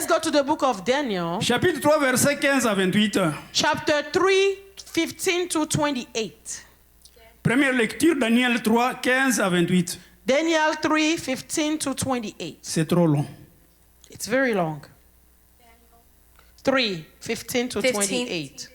Let's go to the book of Daniel. Chapitre 3, versets 15 à 28. Chapter 3, 15 to 28. Première lecture, Daniel 3, 15 à 28. Daniel 3, 15 to 28. C'est trop long. It's very long. 3, 15 to 15. 28.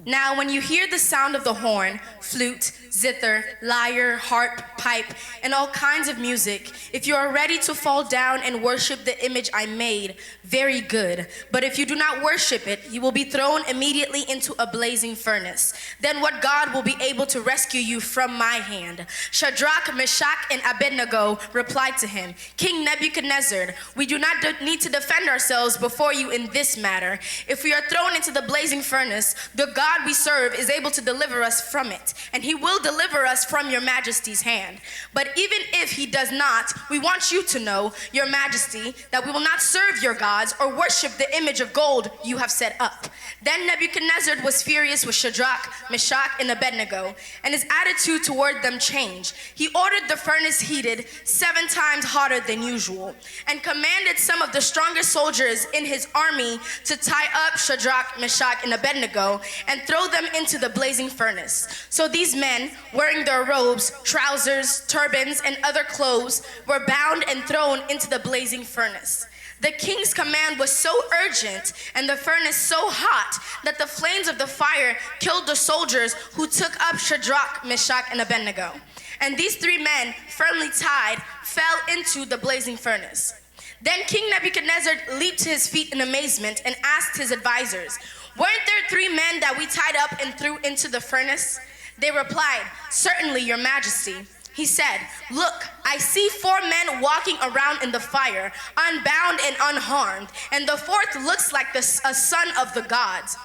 Now, when you hear the sound of the horn, flute, zither, lyre, harp, pipe, and all kinds of music, if you are ready to fall down and worship the image I made, very good. But if you do not worship it, you will be thrown immediately into a blazing furnace. Then what God will be able to rescue you from my hand? Shadrach, Meshach, and Abednego replied to him, King Nebuchadnezzar, we do not need to defend ourselves before you in this matter. If we are thrown into the blazing furnace, the God we serve is able to deliver us from it, and he will deliver us from your majesty's hand. But even if he does not, we want you to know, your majesty, that we will not serve your gods or worship the image of gold you have set up. Then Nebuchadnezzar was furious with Shadrach, Meshach, and Abednego, and his attitude toward them changed. He ordered the furnace heated 7 times hotter than usual, and commanded some of the strongest soldiers in his army to tie up Shadrach, Meshach, and Abednego and throw them into the blazing furnace. So these men, wearing their robes, trousers, turbans, and other clothes, were bound and thrown into the blazing furnace. The king's command was so urgent and the furnace so hot that the flames of the fire killed the soldiers who took up Shadrach, Meshach, and Abednego. And these 3 men, firmly tied, fell into the blazing furnace. Then King Nebuchadnezzar leaped to his feet in amazement and asked his advisors, weren't there 3 men that we tied up and threw into the furnace? They replied, certainly, your majesty. He said, look, I see 4 men walking around in the fire, unbound and unharmed, and the 4th looks like a son of the gods.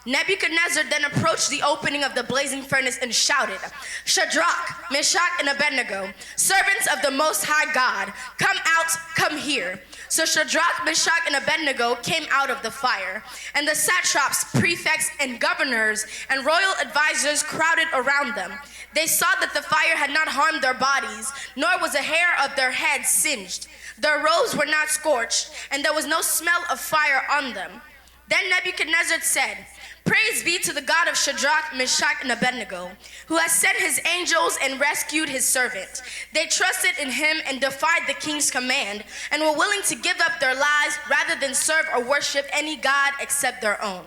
Nebuchadnezzar then approached the opening of the blazing furnace and shouted, Shadrach, Meshach, and Abednego, servants of the Most High God, come out, come here. So Shadrach, Meshach, and Abednego came out of the fire, and the satraps, prefects, and governors and royal advisors crowded around them. They saw that the fire had not harmed their bodies, nor was a hair of their heads singed. Their robes were not scorched, and there was no smell of fire on them. Then Nebuchadnezzar said, praise be to the God of Shadrach, Meshach, and Abednego, who has sent his angels and rescued his servant. They trusted in him and defied the king's command, and were willing to give up their lives rather than serve or worship any god except their own.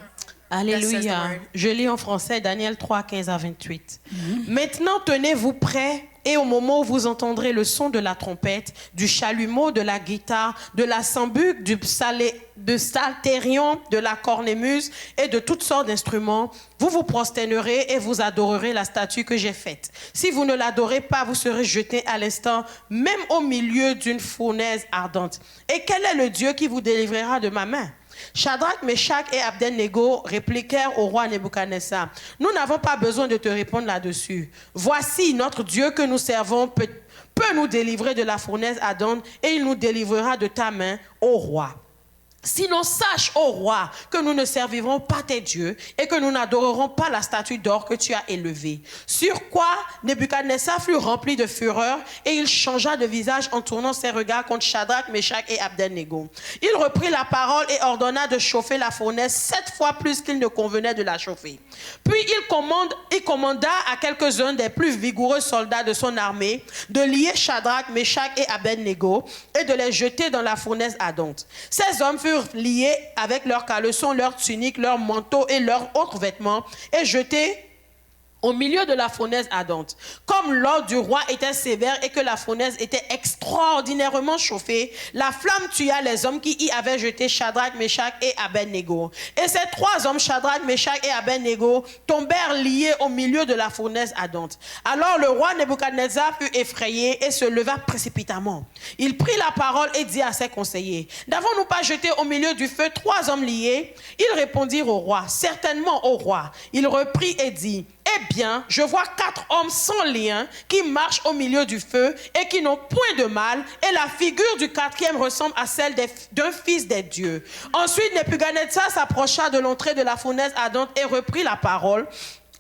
Alléluia. Je lis en français Daniel 3, 15 à 28. Maintenant, tenez-vous prêts, et au moment où vous entendrez le son de la trompette, du chalumeau, de la guitare, de la sambuc, du psalterion, de la cornemuse et de toutes sortes d'instruments, vous vous prosternerez et vous adorerez la statue que j'ai faite. Si vous ne l'adorez pas, vous serez jetés à l'instant, même au milieu d'une fournaise ardente. Et quel est le Dieu qui vous délivrera de ma main? Shadrach, Meshach et Abednego répliquèrent au roi Nebuchadnezzar, nous n'avons pas besoin de te répondre là-dessus. Voici, notre Dieu que nous servons peut nous délivrer de la fournaise ardente et il nous délivrera de ta main, ô roi. Sinon, sache, ô roi, que nous ne servirons pas tes dieux et que nous n'adorerons pas la statue d'or que tu as élevée. Sur quoi Nebuchadnezzar fut rempli de fureur et il changea de visage en tournant ses regards contre Shadrach, Meshach et Abednego. Il reprit la parole et ordonna de chauffer la fournaise 7 fois plus qu'il ne convenait de la chauffer. Puis il commanda à quelques-uns des plus vigoureux soldats de son armée de lier Shadrach, Meshach et Abednego et de les jeter dans la fournaise ardente. Ces hommes furent liés avec leurs caleçons, leurs tuniques, leurs manteaux et leurs autres vêtements et jetés au milieu de la fournaise ardente. Comme l'ordre du roi était sévère et que la fournaise était extraordinairement chauffée, la flamme tua les hommes qui y avaient jeté Shadrach, Meshach et Abednego. Et ces 3 hommes, Shadrach, Meshach et Abednego, tombèrent liés au milieu de la fournaise ardente. Alors le roi Nebuchadnezzar fut effrayé et se leva précipitamment. Il prit la parole et dit à ses conseillers, n'avons-nous pas jeté au milieu du feu 3 hommes liés? Ils répondirent au roi, certainement au roi. Il reprit et dit, eh bien, je vois 4 hommes sans lien qui marchent au milieu du feu et qui n'ont point de mal, et la figure du 4e ressemble à celle d'un fils des dieux. Ensuite, Nebuchadnezzar s'approcha de l'entrée de la fournaise ardente et reprit la parole.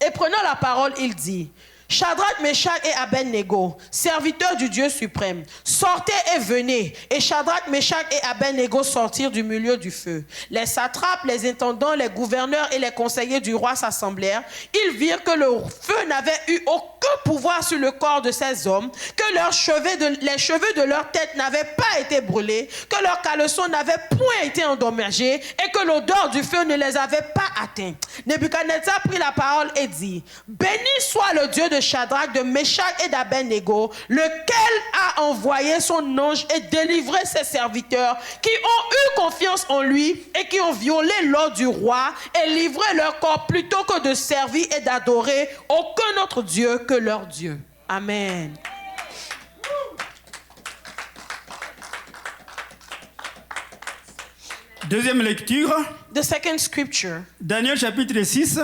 Et prenant la parole, il dit, Shadrach, Meshach et Abednego, serviteurs du Dieu suprême, sortez et venez. Et Shadrach, Meshach et Abednego sortirent du milieu du feu. Les satrapes, les intendants, les gouverneurs et les conseillers du roi s'assemblèrent. Ils virent que le feu n'avait eu aucun pouvoir sur le corps de ces hommes, que les cheveux de leur tête n'avaient pas été brûlés, que leurs caleçons n'avaient point été endommagés et que l'odeur du feu ne les avait pas atteints. Nebuchadnezzar prit la parole et dit, béni soit le Dieu de Shadrach, de Meshach et d'Abednego, lequel a envoyé son ange et délivré ses serviteurs qui ont eu confiance en lui et qui ont violé l'ordre du roi et livré leur corps plutôt que de servir et d'adorer aucun autre Dieu que leur Dieu. Amen. Deuxième lecture. The second scripture. Daniel chapitre 6.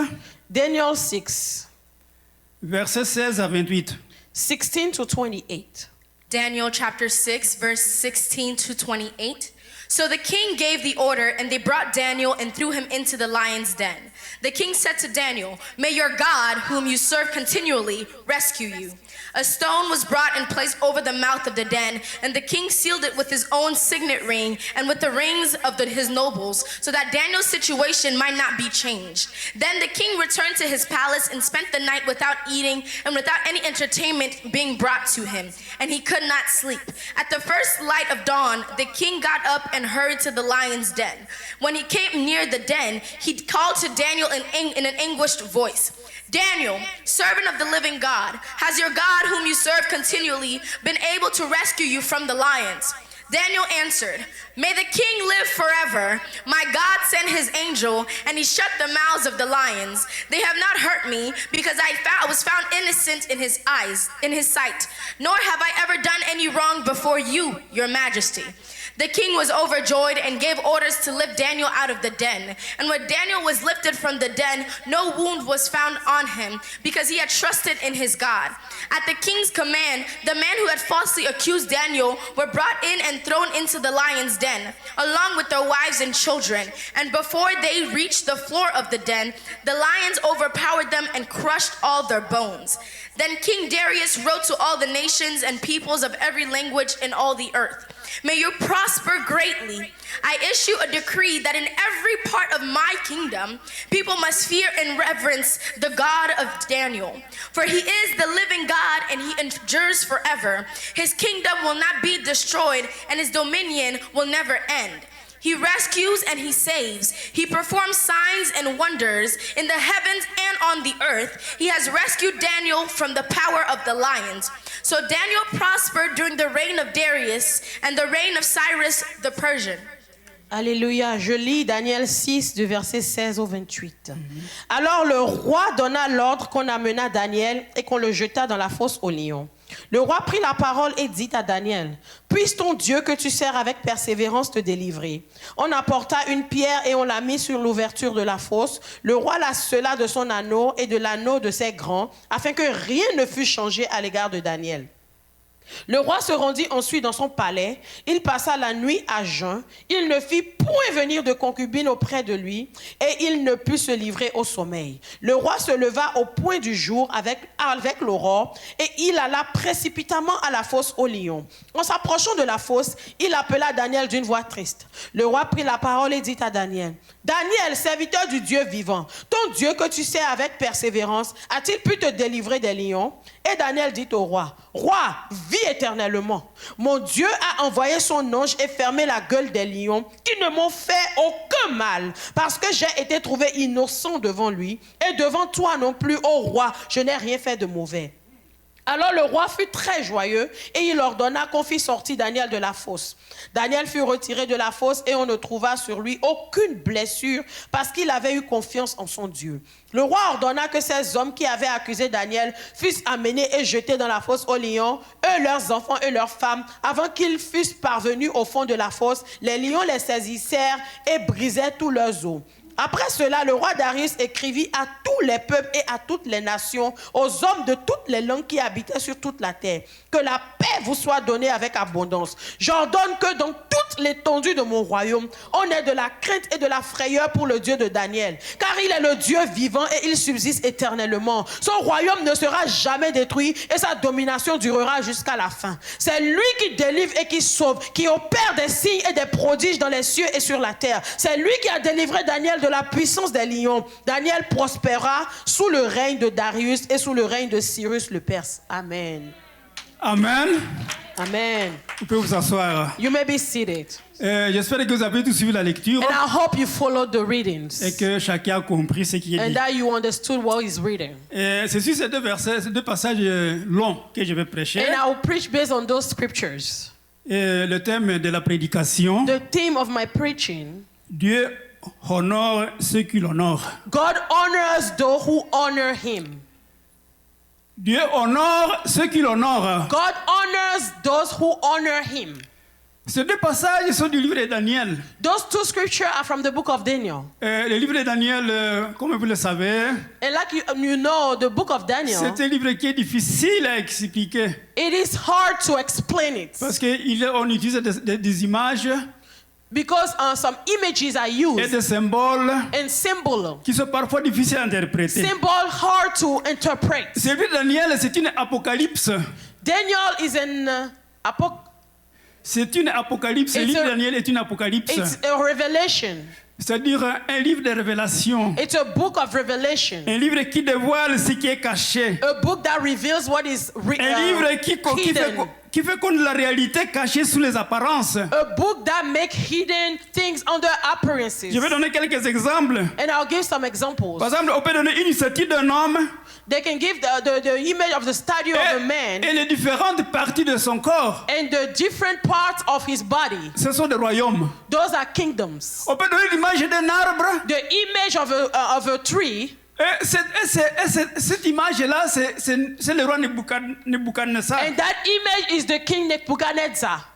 Daniel 6. Versets 16 à 28. 16 to 28. Daniel chapter 6, verse 16 to 28. So the king gave the order, and they brought Daniel and threw him into the lion's den. The king said to Daniel, may your God, whom you serve continually, rescue you. A stone was brought and placed over the mouth of the den, and the king sealed it with his own signet ring and with the rings of his nobles, so that Daniel's situation might not be changed. Then the king returned to his palace and spent the night without eating and without any entertainment being brought to him, and he could not sleep. At the first light of dawn, the king got up and hurried to the lion's den. When he came near the den, he called to Daniel in an anguished voice. Daniel, servant of the living God, has your God whom you serve continually been able to rescue you from the lions? Daniel answered, may the king live forever. My God sent his angel, and he shut the mouths of the lions. They have not hurt me, because I was found innocent in his sight, nor have I ever done any wrong before you, your majesty. The king was overjoyed and gave orders to lift Daniel out of the den. And when Daniel was lifted from the den, no wound was found on him, because he had trusted in his God. At the king's command, the men who had falsely accused Daniel were brought in and thrown into the lion's den, along with their wives and children. And before they reached the floor of the den, the lions overpowered them and crushed all their bones. Then King Darius wrote to all the nations and peoples of every language in all the earth, may you prosper greatly. I issue a decree that in every part of my kingdom, people must fear and reverence the God of Daniel. For he is the living God, and he endures forever. His kingdom will not be destroyed, and his dominion will never end. He rescues and he saves. He performs signs and wonders in the heavens and on the earth. He has rescued Daniel from the power of the lions. So Daniel prospered during the reign of Darius and the reign of Cyrus the Persian. Alléluia. Je lis Daniel 6 du verset 16 au 28. Alors le roi donna l'ordre qu'on amena Daniel et qu'on le jeta dans la fosse aux lions. Le roi prit la parole et dit à Daniel, puisse ton Dieu que tu sers avec persévérance te délivrer. On apporta une pierre et on la mit sur l'ouverture de la fosse. Le roi la scella de son anneau et de l'anneau de ses grands, afin que rien ne fût changé à l'égard de Daniel. Le roi se rendit ensuite dans son palais. Il passa la nuit à jeun. Il ne fit point venir de concubine auprès de lui et il ne put se livrer au sommeil. Le roi se leva au point du jour avec l'aurore et il alla précipitamment à la fosse aux lions. En s'approchant de la fosse, il appela Daniel d'une voix triste. Le roi prit la parole et dit à Daniel, Daniel, serviteur du Dieu vivant, ton Dieu que tu sers avec persévérance, a-t-il pu te délivrer des lions? Et Daniel dit au roi, roi, vis éternellement. Mon Dieu a envoyé son ange et fermé la gueule des lions qui ne m'ont fait aucun mal parce que j'ai été trouvé innocent devant lui et devant toi non plus, ô roi, je n'ai rien fait de mauvais. Alors le roi fut très joyeux et il ordonna qu'on fît sortir Daniel de la fosse. Daniel fut retiré de la fosse et on ne trouva sur lui aucune blessure parce qu'il avait eu confiance en son Dieu. Le roi ordonna que ces hommes qui avaient accusé Daniel fussent amenés et jetés dans la fosse aux lions, eux, leurs enfants et leurs femmes. Avant qu'ils fussent parvenus au fond de la fosse, les lions les saisissèrent et brisaient tous leurs os. Après cela, le roi Darius écrivit à tous les peuples et à toutes les nations, aux hommes de toutes les langues qui habitaient sur toute la terre, que la paix vous soit donnée avec abondance. J'ordonne que dans toute l'étendue de mon royaume, on ait de la crainte et de la frayeur pour le Dieu de Daniel, car il est le Dieu vivant et il subsiste éternellement. Son royaume ne sera jamais détruit et sa domination durera jusqu'à la fin. C'est lui qui délivre et qui sauve, qui opère des signes et des prodiges dans les cieux et sur la terre. C'est lui qui a délivré Daniel de la puissance des lions. Daniel prospéra sous le règne de Darius et sous le règne de Cyrus le Perse. Amen. Amen. Amen. Vous pouvez vous asseoir. You may be seated. J'espère que vous avez tous suivi la lecture And I hope you followed the readings. et que chacun a compris ce qui est And dit. that you understood what he's reading. C'est sur ces deux versets, ces deux passages longs que je vais prêcher. And I will preach based on those scriptures. Le thème de la prédication, The theme of my preaching: Dieu honore ceux qui l'honorent. God honors those who honor him. Dieu honore ceux qui l'honorent. God honors those who honor him. Ces deux passages sont du livre de Daniel. Those two scriptures are from the book of Daniel. Le livre de Daniel, comme vous le savez, And like you know, the book of Daniel, c'est un livre qui est difficile à expliquer it is hard to explain it parce qu'on utilise des images because some images are et used des symboles and symbols. qui sont parfois difficiles à interpréter. Symbol hard to interpret. Ce livre de Daniel, c'est une apocalypse. Daniel is an C'est une apocalypse. Le livre de Daniel est une apocalypse. it's a revelation. C'est-à-dire un livre de révélation. It's a book of revelation. Un livre qui dévoile ce qui est caché. A book that reveals what is Un livre hidden. qui fait connaître la réalité cachée sous les apparences. A book that makes hidden things under appearances. Je vais donner quelques exemples. And I'll give some examples. Par exemple, on peut donner une statue d'un homme They can give the image of the statue of a man et les différentes parties de son corps. and the different parts of his body. Ce sont des royaumes. Those are kingdoms. On peut donner l'image d'un arbre. The image of a tree. Et cette image-là, c'est le roi Nebuchadnezzar. And that image is the king Nebuchadnezzar.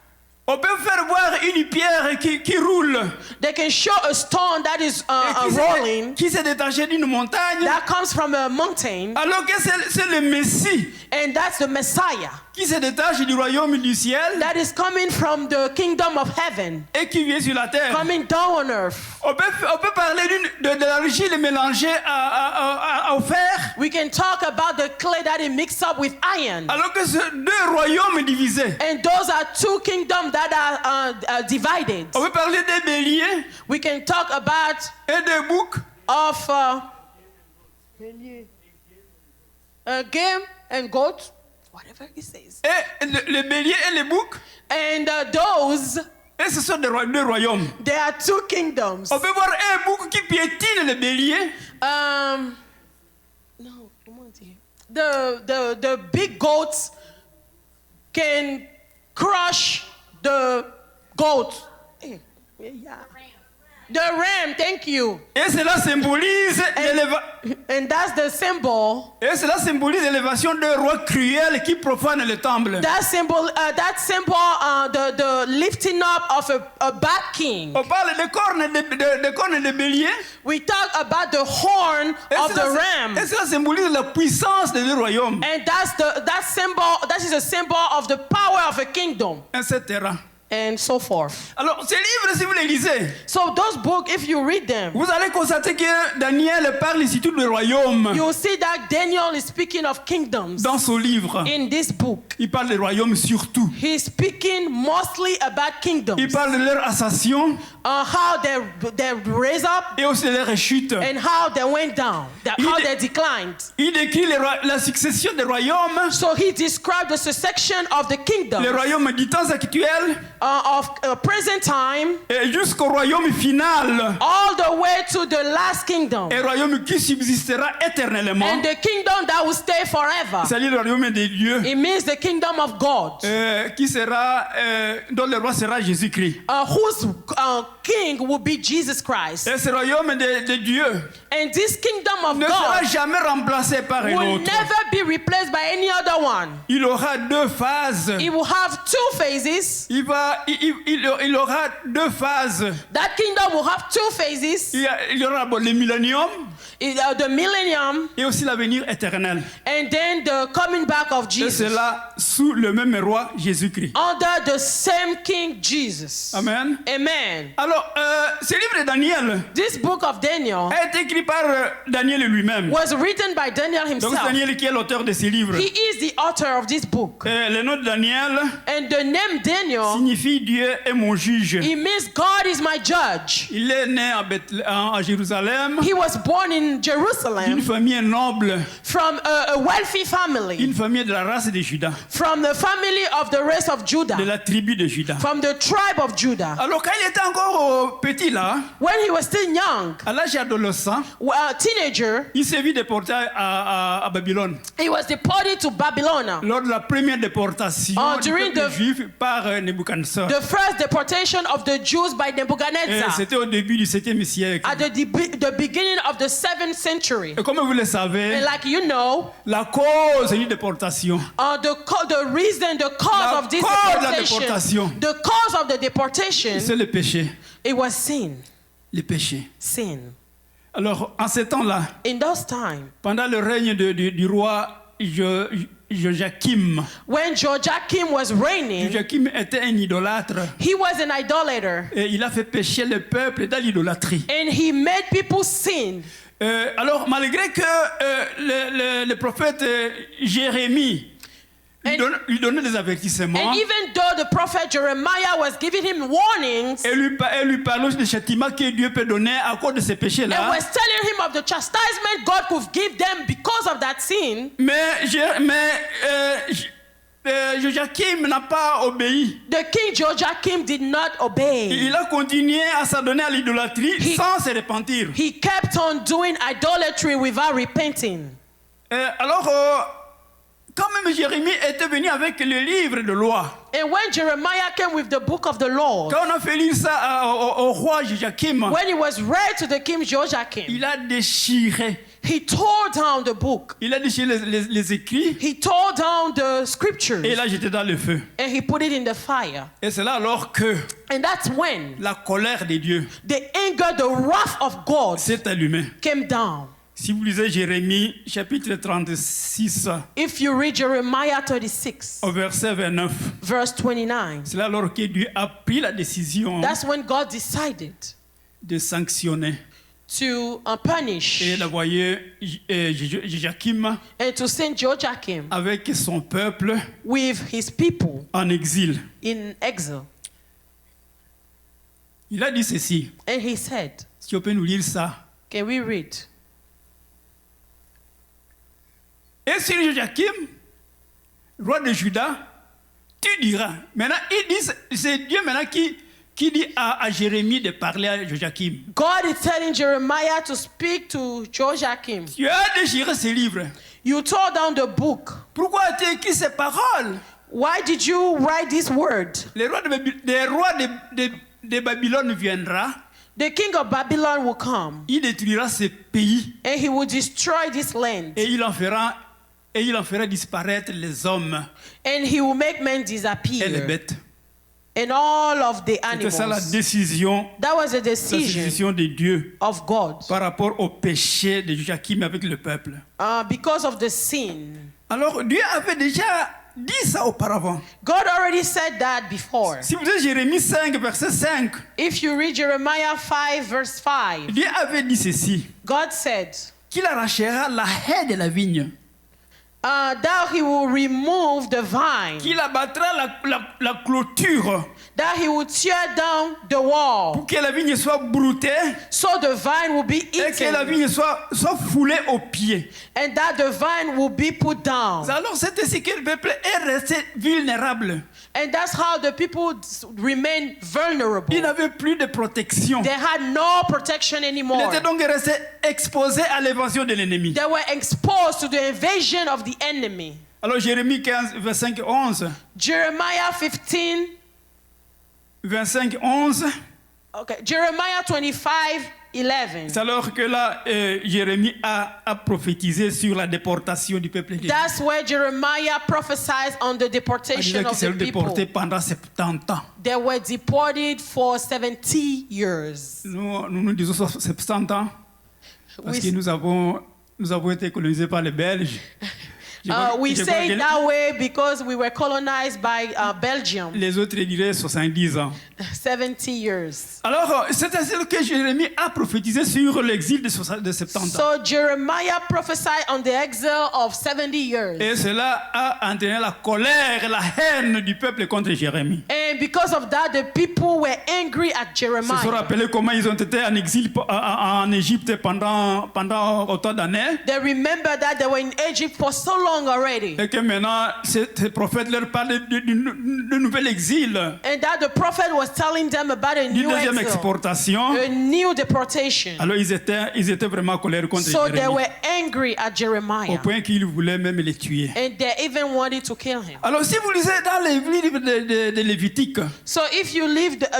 On peut faire voir une pierre qui roule, They can show a stone that is rolling, qui s'est détaché d'une montagne, that comes from a mountain, alors que c'est le Messie and that's the Messiah qui se détache du royaume du ciel that is coming from the kingdom of heaven, et qui vient sur la terre. coming down on earth. On peut parler de l'argile mélangée au fer, We can talk about the clay that is mixed up with iron. alors que c'est deux royaumes divisés. And those are two kingdoms that are divided. On peut parler des béliers We can talk about et des boucs. of game and goat, whatever he says. Et le bélier et les boucs, And those, et ce sont deux royaumes. there are two kingdoms. On peut voir un bouc qui piétine le bélier. No, the big goats can crush the goat. Yeah. The ram, thank you. Et cela symbolise And that's the symbol. l'élévation d'un roi cruel qui profane le temple. That symbol, the lifting up of a bad king. On parle de cornes de bélier. We talk about the horn of the ram. Et cela symbolise la puissance des deux royaumes. And that is a symbol of the power of a kingdom. Etc. And so forth. Alors, ces livres, si vous les lisez, So those books, if you read them, vous allez constater que Daniel parle ici tout de royaumes you will see that Daniel is speaking of kingdoms dans son livre. in this book. Il parle des royaumes surtout. He's speaking mostly about kingdoms. Il parle de leur ascension How they raised up et aussi de leur chute. and how they went down, how they declined. Il décrit la succession des royaumes, So he described the succession of the kingdom les royaumes du temps actuel of present time et jusqu'au royaume final, all the way to the last kingdom. un royaume qui subsistera éternellement. And the kingdom that will stay forever. C'est-à-dire le royaume des dieux, It means the kingdom of God, qui sera, dont le roi sera Jésus-Christ. whose king will be Jesus Christ. Et ce royaume de Dieu And this kingdom of ne sera God jamais remplacé par un will autre. never be replaced by any other one. Il aura deux phases. It will have two phases. Il va il aura deux phases. That kingdom will have two phases. Il y aura le millénium The millennium et aussi l'avenir éternel. and then the coming back of Et Jesus cela sous le même roi Jésus-Christ. under the same King Jesus. Amen. Amen. Alors, ce livre de Daniel This book of Daniel a été écrit par Daniel lui-même. was written by Daniel Donc c'est himself. Daniel qui est l'auteur de ce livre. He is the author of this book. Le nom de Daniel And the name Daniel, signifie Dieu est mon juge. it means God is my judge. Il est né à Jérusalem, He was born in d'une Jerusalem famille noble, from a wealthy family, une famille de la race de Juda, from the family of the race of de Judah, la tribu de Juda. from the tribe of Judah. Alors quand il était encore petit là, When he was still young, à l'âge adolescent, a teenager, il s'est vu déporté à Babylone. he was deported to Babylon. Lors de la première déportation du during peuple the- juif par Nebuchadnezzar. The first deportation of the Jews by Et Nebuchadnezzar c'était au début du 7e siècle. at the beginning of the 7th century. Et comme vous le savez, And like you know, la cause d'une déportation, the reason, the cause La of this cause de la deportation, déportation. the cause of the deportation, c'est le péché. it was sin. Le péché. Sin. Alors, en ces temps-là, In those times, pendant le règne du roi Joachim, when Joachim was reigning, Joachim était un idolâtre he was an idolater et il a fait pécher le peuple dans l'idolâtrie. and he made people sin. Alors, malgré que le prophète Jérémie lui donnait des avertissements And even though the prophet Jeremiah was giving him warnings et lui parlait des châtiments que Dieu peut donner à cause de ces and péchés-là, was telling him of the chastisement God could give them because of that sin, Joachim n'a pas obéi. the king Joachim did not obey. Il a continué à s'adonner à l'idolâtrie He- sans se repentir. He kept on doing idolatry without repenting. Quand même Jérémie était venu avec le livre de loi, And when Jeremiah came with the book of the law, quand on a fait lire ça au roi Joachim, when it was read to the king Joachim, il a déchiré. he tore down the book. Il a déchiré les écrits He tore down the scriptures et il a jeté dans le feu. and he put it in the fire. Et c'est là alors que And that's when la colère de Dieu the anger, the wrath of God s'est allumée. came down. Si vous lisez Jérémie chapitre 36 If you read Jeremiah 36, au verset 29, verse 29, c'est là alors que Dieu a pris la décision that's when God decided de sanctionner to punish et d'envoyer Joachim and to send Joachim avec son peuple with his people en exil. in exile. Il a dit ceci, And he said, si on peut nous lire ça. can we read? Et sur Joachim, roi de Juda, tu diras. Maintenant, c'est Dieu maintenant qui dit à Jérémie de parler à Joachim. God is telling Jeremiah to speak to Joachim. Tu as déchiré ce livre. You tore down the book. Pourquoi as-tu écrit ces paroles? Why did you write this word? Le roi de Babylone viendra, The king of Babylon will come il détruira ce pays and he will destroy this land et il en fera disparaître les hommes and he will make men et les disappear bêtes. and all of the C'était ça la animals. décision, That was a la decision décision de Dieu of God par rapport au péché de Joachim avec le peuple. because of the sin. Alors Dieu avait déjà dit ça auparavant. God already said that before. Si vous êtes Jérémie 5, verset 5, If you read Jeremiah 5 verse 5, Dieu avait dit ceci, God said qu'il arrachera la haie de la vigne, that he will remove the vine, qu'il abattra la clôture that he will tear down the wall, pour que la vigne soit broutée so the vine will be et que la eaten, vigne soit foulée aux pieds. and that the vine will be put down. Alors c'est ainsi que le peuple est resté vulnérable. And that's how the people remain vulnerable. Il n'avait plus de protection. They had no protection Il anymore. était donc resté exposé à l'invasion de l'ennemi. They were exposed to the invasion of the enemy. Alors Jérémie 15, 25, 11. Jeremiah 15, 25, 11. okay, Jeremiah 25, 11. C'est alors que là, Jérémie a prophétisé sur la déportation du peuple d'Égypte. That's where Jeremiah prophesied on the deportation of the people. Déportés pendant 70 ans. They were deported for 70 years. Nous disons 70 ans parce que nous avons été colonisés par les Belges. We say it that way because we were colonized by Belgium. Les autres diraient 70 ans. 70 years. Alors, c'est ainsi que Jérémie a prophétisé sur l'exil de 70 ans. So Jeremiah prophesied on the exile of 70 years. Et cela a entraîné la colère et la haine du peuple contre Jérémie. And because of that, the people were angry at Ils se sont Jeremiah. rappelés comment ils ont été en exil en Égypte pendant autant d'années. They remember that they were in Egypt for so long already. Et que maintenant, ce prophète leur parle de nouvel exil, And that the prophet was telling them about a d'une new deuxième exile, exportation. a new deportation. Alors ils étaient vraiment en colère contre So they Jérémie, were angry at au Jeremiah. point qu'ils voulaient même les tuer. And they even wanted to kill him. Alors si vous lisez dans les livres de Lévitique, So if you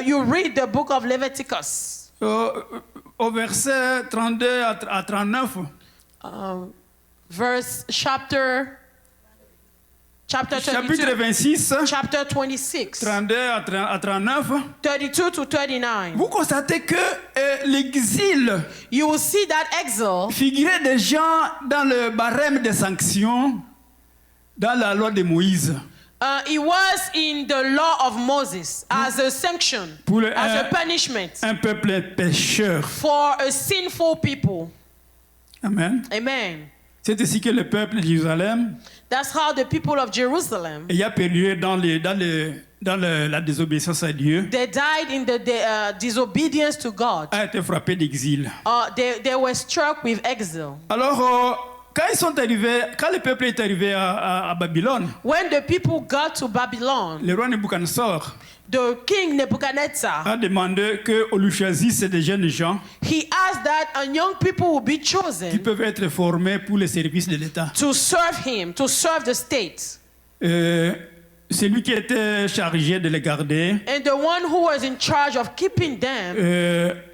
you read the book of Leviticus, au verset 32 à 39, chapter chapitre 22, 26, chapter 26, 32 à 39, 32 to 39, vous constatez que l'exil you will see that exile figurait déjà dans le barème des sanctions dans la loi de Moïse. it was in the law of Moses as a sanction, Pour as a punishment un peuple pécheur. for a sinful people. Amen. Amen. C'est ainsi que le peuple de Jérusalem That's how the people of Jerusalem, ayant péri dans la désobéissance à Dieu, they died in the disobedience to God. a été frappé d'exil. They were struck with exile. Alors, quand le peuple est arrivé à Babylone, When the people got to Babylon, le roi Nebuchadnezzar the king Nebuchadnezzar, a demandé qu'on lui choisisse des jeunes gens he asked that young people would be qui chosen peuvent être formés pour les services de l'État. to serve him, to serve the state. Celui qui était chargé de les garder And the one who was in charge of keeping them,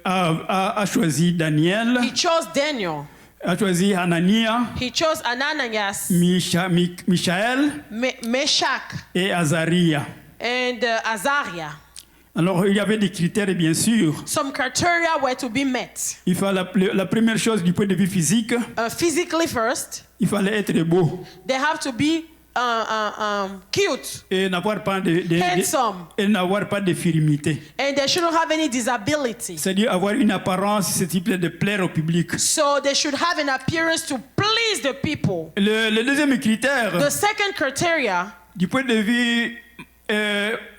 a choisi Daniel, he chose Daniel. a choisi Hanania, He chose Ananias, Michaël Meshach, et Azaria. and Azariah. Alors, il y avait des critères, bien sûr. Some criteria were to be met. Il fallait la première chose du point de vue physique, Physically first, il fallait être beau they have to be cute, et n'avoir pas d'infirmité. and they shouldn't have any disability. C'est-à-dire avoir une apparence susceptible de plaire au public. So they should have an appearance to please the people. Le deuxième critère, The second criteria, du point de vue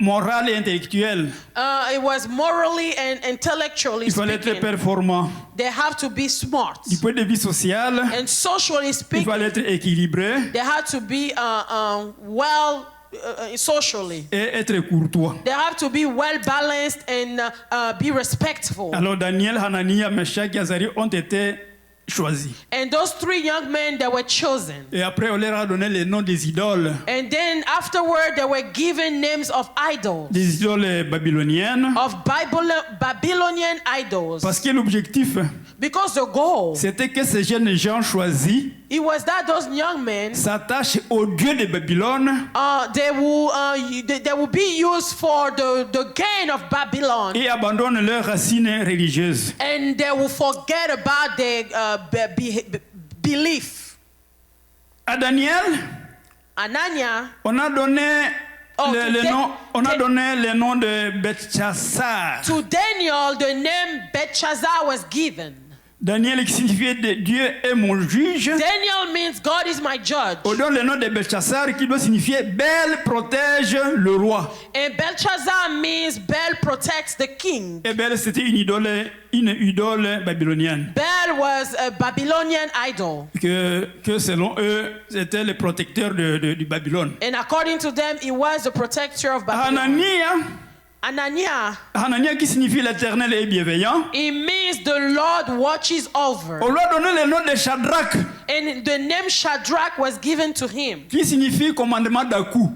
moral et intellectuel, it was morally and intellectually il fallait être speaking. performant. They have to be smart. Du point de vue social, And socially il speaking, fallait être équilibré they had to be well socially. et être courtois. They have to be well balanced and be respectful. Alors Daniel, Hanania, Meshach et Azaria ont été choisis. And those three young men, they were chosen. Et après, on leur a donné les noms des idoles. And then afterward, they were given names of idols, Des idoles babyloniennes. of Babylonian idols. Parce que l'objectif, Because the goal, c'était que ces jeunes gens choisis it was that those young men, s'attachent au Dieu de Babylone they will be used for the gain of Babylon, et abandonnent leurs racines religieuses. and they will forget about their belief. À Daniel, Anania, on a donné Oh, le nom de Belshazzar. to Daniel, the name Belshazzar was given. Daniel qui signifiait Dieu est mon juge. Daniel means God is my judge. On donne le nom de Belshazzar qui doit signifier Bel protège le roi. And Belshazzar means Bel protects the king. Et Bel c'était une idole babylonienne. Bel was a Babylonian idol. Que selon eux, c'était le protecteur du Babylone. And according to them, he was the protector of Babylon. Hanania qui signifie l'éternel est bienveillant. It means the Lord watches over. On lui a donné le nom de Shadrach. And the name Shadrach was given to him. Qui signifie commandement d'un coup.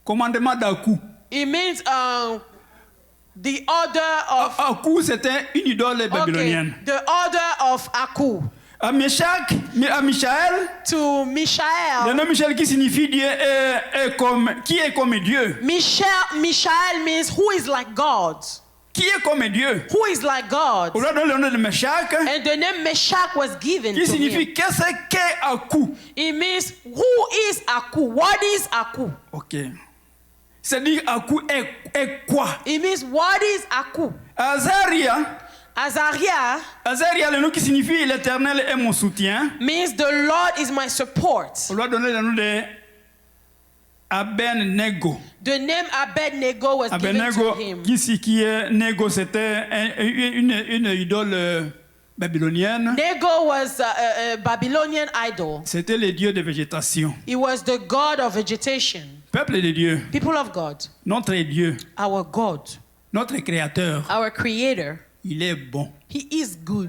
Commandement d'un coup. It means The order of Aku, c'était une idole babylonienne. the order of Aku À Michaël, to le Mishael. nom Michel qui signifie Dieu qui est comme Dieu. Mishael means who is like God. Qui est comme Dieu. Who is like God. On leur donne le nom de Meshach, And the name Meshach was given qui to signifie him. qu'est-ce qu'est Aku. It means who is Aku. What is Aku? Ok. C'est-à-dire Aku est quoi? It means what is Aku. Azaria, le nom qui signifie l'Éternel est mon soutien. means the Lord is my support. On leur donne le nom de Abednego. The name Abednego was given Abednego, to him. qui est Nego, c'était une idole babylonienne. Nego was a Babylonian idol. C'était le dieu de végétation. He was the god of vegetation. Peuple de Dieu, People of God, notre Dieu, our God, notre Créateur, our Creator, il est bon. He is good.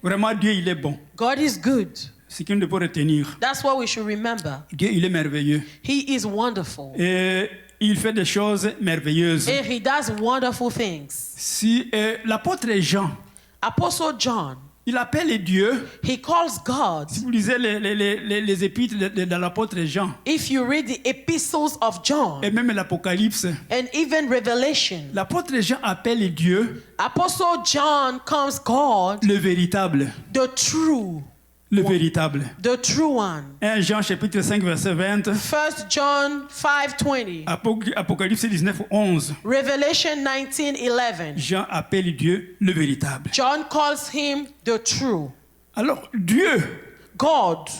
Vraiment, Dieu, il est bon. God is good. C'est ce qu'on doit retenir. That's what we should remember. Dieu, il est merveilleux. He is wonderful. Et il fait des choses merveilleuses. And He does wonderful things. Si l'apôtre Jean, Apostle John, il appelle Dieu. he calls God. Si vous lisez les épîtres de l'apôtre Jean, If you read the epistles of John et même l'Apocalypse, and even Revelation, l'apôtre Jean appelle Dieu Apostle John calls God le véritable. the true, Le véritable. the true one. 1 Jean chapitre 5 verset 20, 1 John 5:20, Apocalypse 19, 11. Revelation 19:11. Jean appelle Dieu le véritable. John calls him the true. Alors Dieu, God,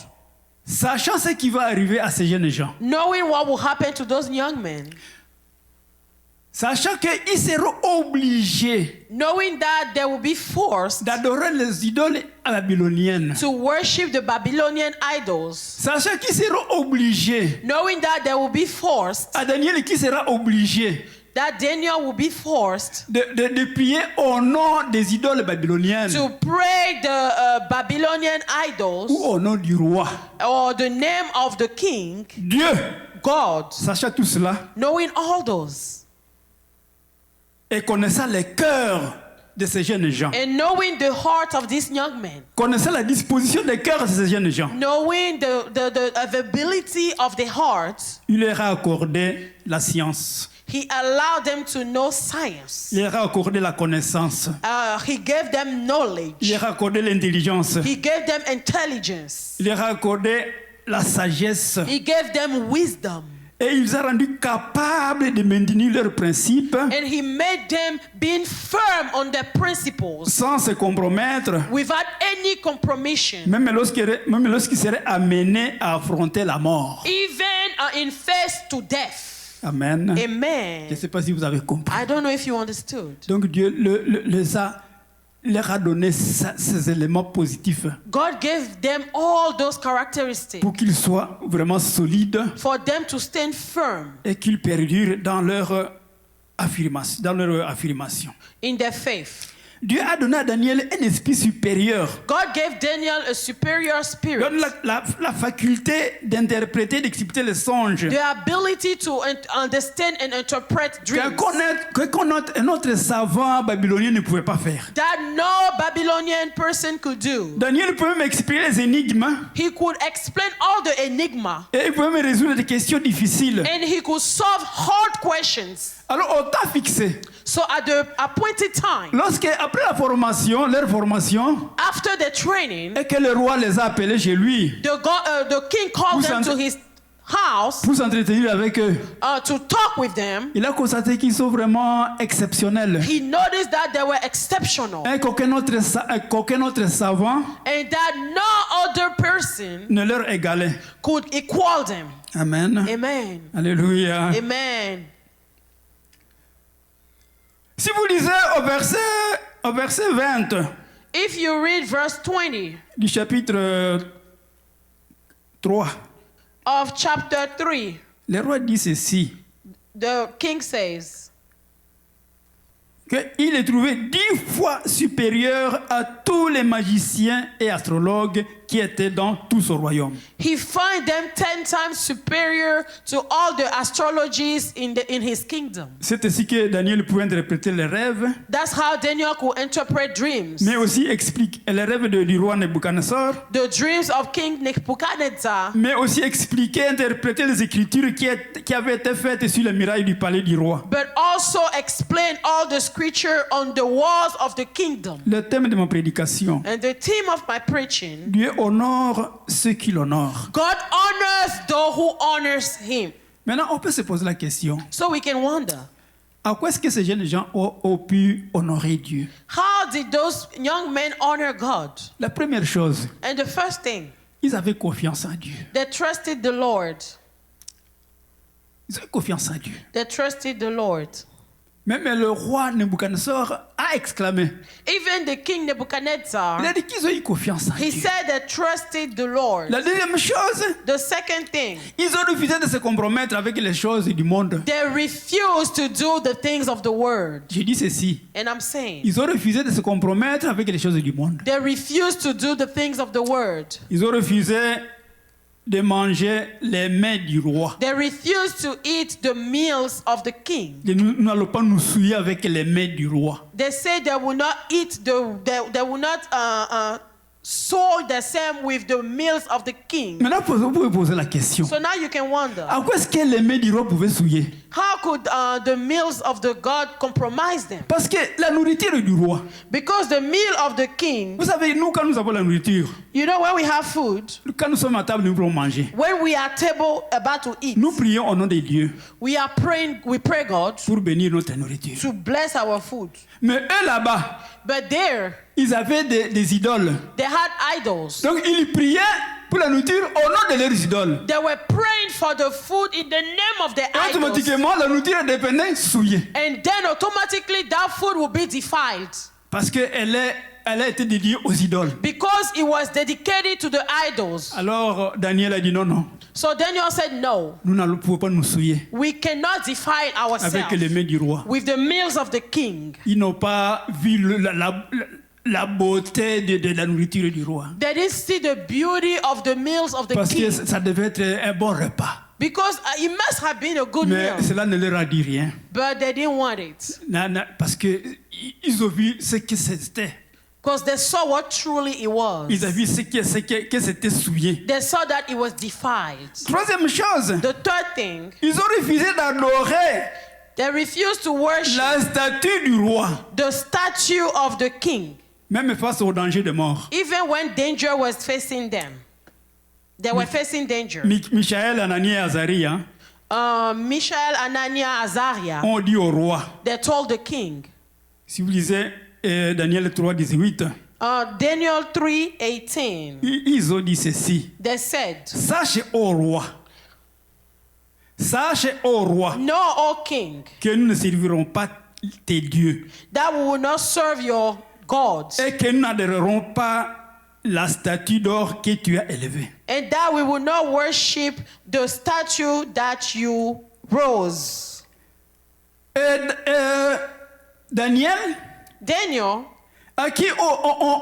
sachant ce qui va arriver à ces jeunes gens, knowing what will happen to those young men, sachant qu'ils seront obligés knowing that they will be forced d'adorer les idoles babyloniennes, to worship the Babylonian idols, sachant qu'ils seront obligés, knowing that they will be forced, à Daniel qui sera obligé that Daniel will be forced de prier au nom des idoles babyloniennes to pray the Babylonian idols ou au nom du roi. or the name of the king, Dieu, God, sachant tout cela knowing all those et connaissant les cœurs de ces jeunes gens, and knowing the heart of these young men, connaissant la disposition des cœurs de ces jeunes gens, knowing the availability of the heart, il leur a accordé la science, He allowed them to know science. il leur a accordé la connaissance, He gave them knowledge. il leur a accordé l'intelligence, He gave them intelligence. il leur a accordé la sagesse. He gave them wisdom. Et il les a rendus capables de maintenir leurs principes And He made them being firm on their principles sans se compromettre, without any compromission, même lorsqu'ils seraient amenés à affronter la mort. even in face to death. Amen. Je Amen. ne sais pas si vous avez compris. I don't know if you understood. Donc Dieu leur a donné ces éléments positifs God gave them all those characteristics pour qu'ils soient vraiment solides for them to stand firm et qu'ils perdurent dans leur affirmation. in their faith. Dieu a donné à Daniel un esprit supérieur. God gave Daniel a superior spirit, Donne la faculté d'interpréter, d'expliquer les songes. the ability to understand and interpret dreams Un autre savant babylonien ne pouvait pas faire. that no Babylonian person could do. Daniel pouvait m'expliquer les énigmes He could explain all the enigma et il pouvait me résoudre des questions difficiles. and he could solve hard questions. Alors au temps fixé, So at the appointed time, après leur formation, after the training, et que le roi les a appelés chez lui the king called them to his house pour s'entretenir avec eux, to talk with them. il a constaté qu'ils sont vraiment exceptionnels. He noticed that they were exceptional Et qu'aucun autre savant and that no other person ne leur égalait. could equal them. Amen. Amen. Alléluia. Amen. Si vous lisez au verset 20 If you read verse 20 du chapitre 3, of chapter 3, le roi dit ceci, the king says qu'il est trouvé 10 fois supérieur à tous les magiciens et astrologues qui étaient dans tout ce royaume. He find them 10 times superior to all the astrologies in his kingdom. C'est ainsi que Daniel pouvait interpréter les rêves, That's how Daniel could interpret dreams. mais aussi explique les rêves du roi Nebuchadnezzar, The dreams of King Nebuchadnezzar, mais aussi expliquer, interpréter les écritures qui avaient été faites sur les murailles du palais du roi. but also explain all the scripture on the walls of the kingdom. Le thème de ma prédication, And the theme of my preaching, Dieu honore ceux qui l'honorent. God honors those who honors him. Maintenant, on peut se poser la question, So we can wonder, à quoi est-ce que ces jeunes gens ont pu honorer Dieu? how did those young men honor God? La première chose, And the first thing, ils avaient confiance en Dieu. they trusted the Lord. Ils avaient confiance en Dieu. They trusted the Lord. Même le roi Nebuchadnezzar a exclamé. Even the king Il a Nebuchadnezzar, dit qu'ils ont eu confiance en he Dieu. said they trusted the Lord. La deuxième chose, The second thing, ils ont refusé de se compromettre avec les choses du monde. they refused to do the things of the world. Je dis ceci. And I'm saying, Ils ont refusé de se compromettre avec les choses du monde. they refused to do the things of the world. Ils ont refusé de manger les mets du roi. They refused to eat the meals of the king. Nous n'allons pas nous souiller avec les mets du roi. They said they will not eat they will not soil the same with the meals of the king. Maintenant, vous pouvez poser la question. So now you can wonder, À quoi est-ce que les mets du roi pouvaient souiller? how could the meals of the God compromise them? Parce que la nourriture du roi. Because the meal of the king, Vous savez, nous, quand nous avons la nourriture, you know, when we have food, quand nous sommes à table, nous pouvons manger. when we are table about to eat, Nous prions au nom de Dieu we pray God pour bénir notre nourriture. to bless our food. Mais eux là-bas, But there, ils avaient des idoles. they had idols. Donc ils priaient pour la nourriture au nom de leurs idoles. They were praying for the food in the name of the Et idols. automatiquement, la nourriture devenait souillée. And then automatically that food will be defiled. Parce qu'elle a été dédiée aux idoles. Because it was dedicated to the idols. Alors Daniel a dit non. So Daniel said, no, Nous ne pouvons pas nous souiller we cannot defile avec les ourselves mains du roi. with the meals of the king. Ils n'ont pas vu la beauté de la nourriture du roi. They didn't see the beauty of the meals of the Parce que king. ça devait être un bon repas. Because it must have been a good Mais meal. cela ne leur a dit rien. But they didn't want it. Parce qu'ils ont vu ce que c'était. Because they saw what truly it was. Ils ont vu que c'était souillé. They saw that it was defiled. Troisième chose, The third thing, ils ont refusé d'adorer they refused to worship la statue du roi, the statue of the king. même face au danger de mort. Even when danger was facing them. They were facing danger. Michaël, Anani et Azarie Mishael, Anania, Azariah, ont dit au roi, they told the king. si vous lisez Daniel 3, 18, Daniel 3:18, ils ont dit ceci. they said, Sache au roi, know, O king, que nous ne servirons pas tes dieux that we will not serve your gods, et que nous n'adorerons pas la statue d'or que tu as élevée. and that we will not worship the statue that you rose. Daniel, Daniel, à qui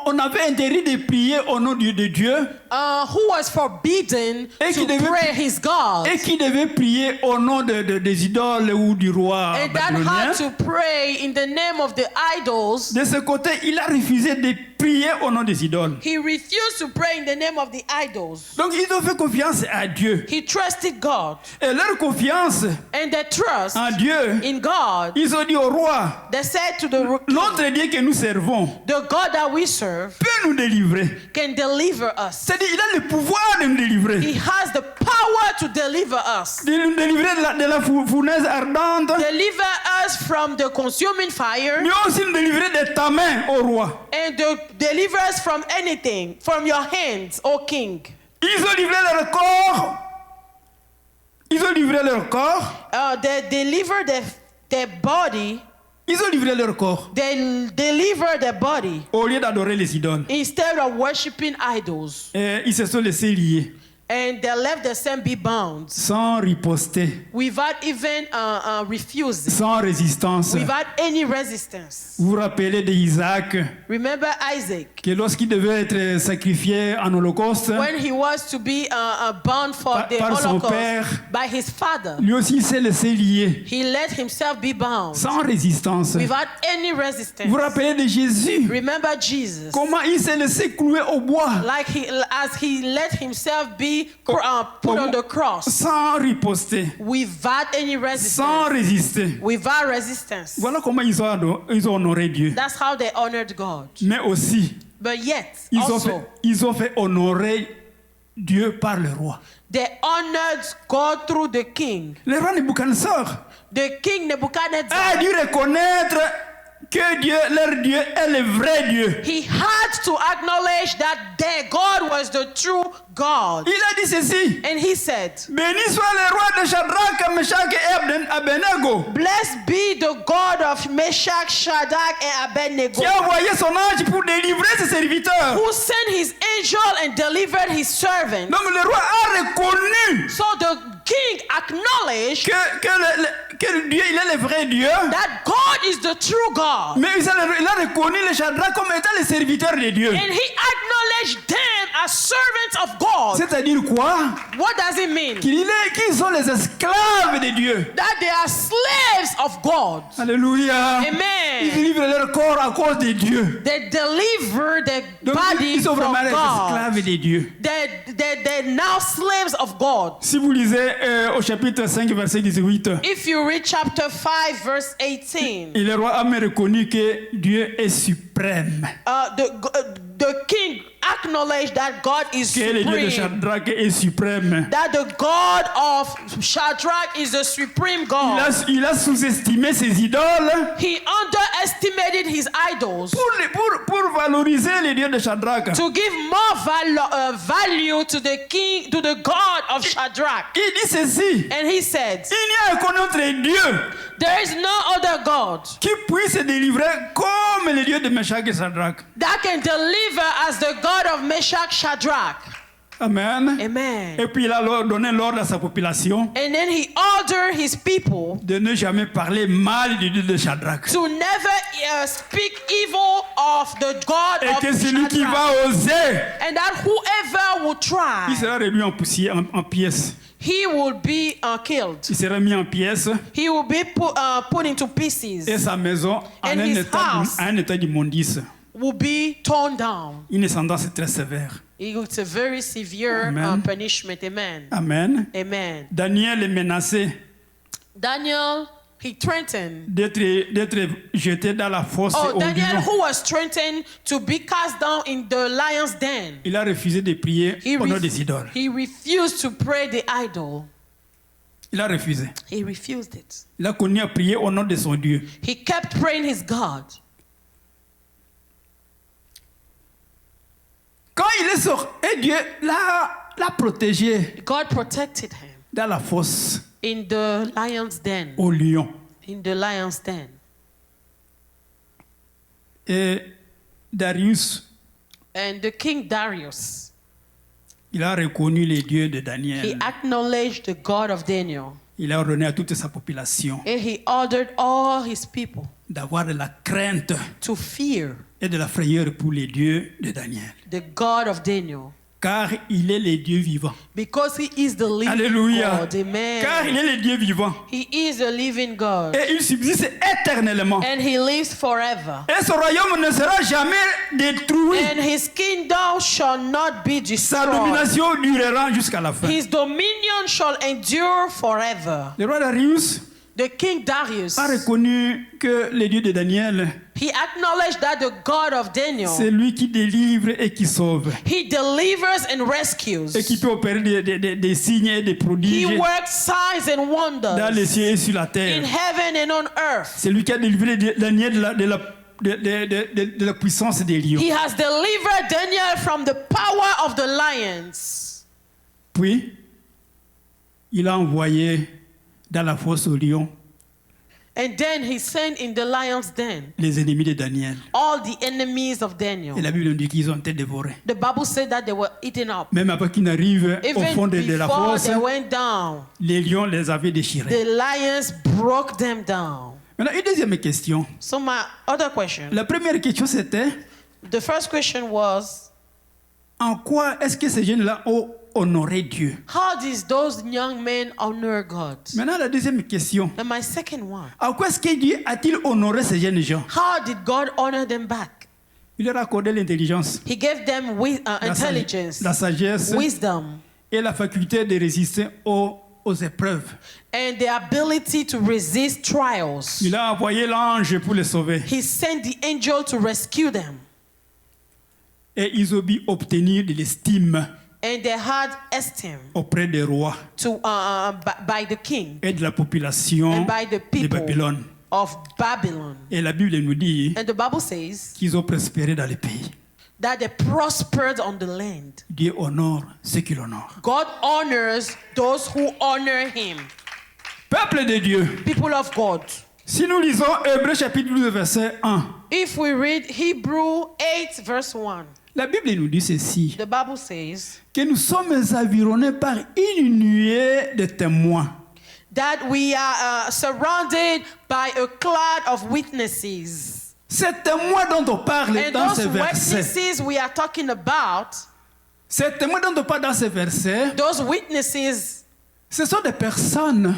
on avait interdit de prier au nom de Dieu who was forbidden Et qui to devait- pray his God, et qui devait prier au nom des idoles ou du roi and that babylonien. had to pray in the name of the idols. De ce côté, il a refusé de prier au nom des idoles. He refused to pray in the name of the idols. Donc ils ont fait confiance à Dieu. He trusted God, Et leur confiance and their trust en Dieu, in God, ils ont dit au roi, they said to the notre Dieu que nous servons the God that we serve peut nous délivrer. can deliver us. C'est-à-dire il a le pouvoir de nous délivrer. He has the power to deliver us. De nous délivrer de la fournaise ardente, Deliver us from the consuming fire, mais aussi nous délivrer de ta main, au roi. and deliver us from anything, from your hands, O king. Ils ont livré leur corps. Ils ont livré leur corps. They deliver their body. Ils ont livré leur corps They deliver their body au lieu d'adorer les idoles. instead of worshiping idols. Et ils se sont laissés lier. And they left the same be bound sans riposter, without even refusing, sans résistance. without any resistance. Vous vous rappelez d'Isaac, Remember Isaac, que lorsqu'il devait être sacrifié en holocauste, when he was to be bound for the par son Holocaust père, by his father, lui aussi il s'est laissé lier, he let himself be bound sans résistance. without any Vous resistance. vous rappelez de Jésus, Remember Jesus, comment il s'est laissé clouer au bois, like as he let himself be put on the cross sans riposter, without any sans resistance. résister. Without resistance. Voilà comment ils ont honoré Dieu. That's how they honored God. Mais aussi, But yet, ils ont fait honorer Dieu par le roi. they honored God through the king. Le roi Nebuchadnezzar The king Nebuchadnezzar, a dû reconnaître que Dieu, leur Dieu, est le vrai Dieu. he had to acknowledge that their God was the true God. Il a dit ceci: And he said, béni soit le roi de Shadrach, Meshach et Abednego, blessed be the God of Meshach, Shadrach, and Abednego, qui a envoyé son ange pour délivrer ses serviteurs. who sent his angel and delivered his servant. Donc le roi a reconnu So the king acknowledged que Dieu, il est le vrai Dieu. that God is the true God. Mais il a reconnu les Shadrach comme étant les serviteurs de Dieu. And he acknowledged them as servants of God. C'est-à-dire quoi? What does it mean? Qu'ils sont les esclaves de Dieu. That they are slaves of God. Alléluia. Amen. Ils livrent leur corps à cause de Dieu. They deliver their Donc body ils sont from vraiment les God. esclaves de Dieu. They're now slaves of God. Si vous lisez au chapitre 5, verset 18, If you read chapter 5, verse 18, et le roi a même reconnu que Dieu est suprême. the king acknowledged that God is Que le Dieu de supreme. Shadrach est suprême. That the God of Shadrach is the supreme God. Il a sous-estimé ses idoles He underestimated his idols pour valoriser les dieux de Shadrach. to give more value to the king, to the God of Shadrach. Il dit ceci: And he said, il n'y a qu'un autre Dieu there is no other God qui puisse délivrer comme le Dieu de Meshach et Shadrach. that can deliver as the God of Meshach, Shadrach. Amen. Amen. Et puis il a donné l'ordre à sa population And then he ordered his people de ne jamais parler mal du Dieu de Shadrach. to never speak evil of the God Et of que celui qui Shadrach. va oser, And that whoever will il try, sera réduit en poussière, en pièces. he will be killed. Il sera mis en pièces He will be put into pieces. et sa maison en And his house un état d'immondice. will be torn down. Une sentence très sévère. It's a very severe Amen. punishment. Amen. Amen. Amen. Daniel est menacé Daniel, he threatened. d'être jeté dans la fosse Oh, au Daniel, lion. who was threatened to be cast down in the lion's den. Il a refusé de prier au nom des idoles. He refused to pray the idol. Il a refusé. He refused it. Il a continué à prier au nom de son Dieu. He kept praying his God. Quand il est sorti, et Dieu l'a protégé God protected him dans la fosse in the lion's den. au lion. In the lion's den. Et Darius, And the king Darius, il a reconnu les dieux de he Daniel. acknowledged the God of Daniel. Il a ordonné à toute sa population And he ordered all his people d'avoir de la crainte to fear et de la frayeur pour les dieux de Daniel. the God of Daniel. Car il est le Dieu vivant. Because he is the living Alléluia. God. Amen. Car il est le Dieu vivant. He is a living God. Et il subsiste éternellement. And he lives forever. Et son royaume ne sera jamais détruit. And his kingdom shall not be Sa destroyed. domination durera jusqu'à la fin. His dominion shall endure forever. Le roi Darius The king Darius, a reconnu que le Dieu de Daniel, he acknowledged that the God of Daniel, c'est lui qui délivre et qui sauve. he delivers and rescues. Et qui peut opérer des signes et des He prodiges works signs and dans les wonders cieux et sur la in terre. heaven and on earth. C'est lui qui a délivré Daniel de la puissance des lions. He has delivered Daniel from the power of the lions. Puis, il a envoyé dans la fosse aux lions And then he sent in the lion's den les ennemis de Daniel. all the enemies of Et Daniel. la Bible nous dit qu'ils ont été dévorés. The Bible said that they were eaten up. Même avant qu'ils n'arrivent au Even fond de la before fosse, they went down, les lions les avaient déchirés. the lions broke them down. Maintenant, une deuxième question. So my other question, La première question, c'était the first question was, en quoi est-ce que ces jeunes-là ont honoré Dieu? how did those young men honor God? Maintenant, la deuxième question. And my second one, En quoi est-ce que Dieu a-t-il honoré ces jeunes gens? how did God honor them back? Il leur a accordé l'intelligence, He gave them intelligence, la sagesse wisdom, et la faculté de résister aux épreuves. and the ability to resist trials. Il a envoyé l'ange pour les sauver. He sent the angel to rescue them. Et ils ont pu obtenir de l'estime And they had esteem auprès des rois by the king et de la population and by the de people Babylone. of Babylon. Et la Bible nous dit And the Bible says qu'ils ont prospéré dans le pays. that they prospered on the land. Dieu honore ceux qui l'honorent. God honors those who honor him. Peuple de Dieu, People of God. si nous lisons Hébreux chapitre 12 verset 1, If we read Hebrew 8 verse 1, la Bible nous dit ceci, the Bible says que nous sommes environnés par une nuée de témoins. that we are surrounded by a cloud of witnesses. Ces témoins dont on parle And dans those ce verset, witnesses we are talking about, ces témoins dont on parle dans ce verset, those witnesses, ce sont des personnes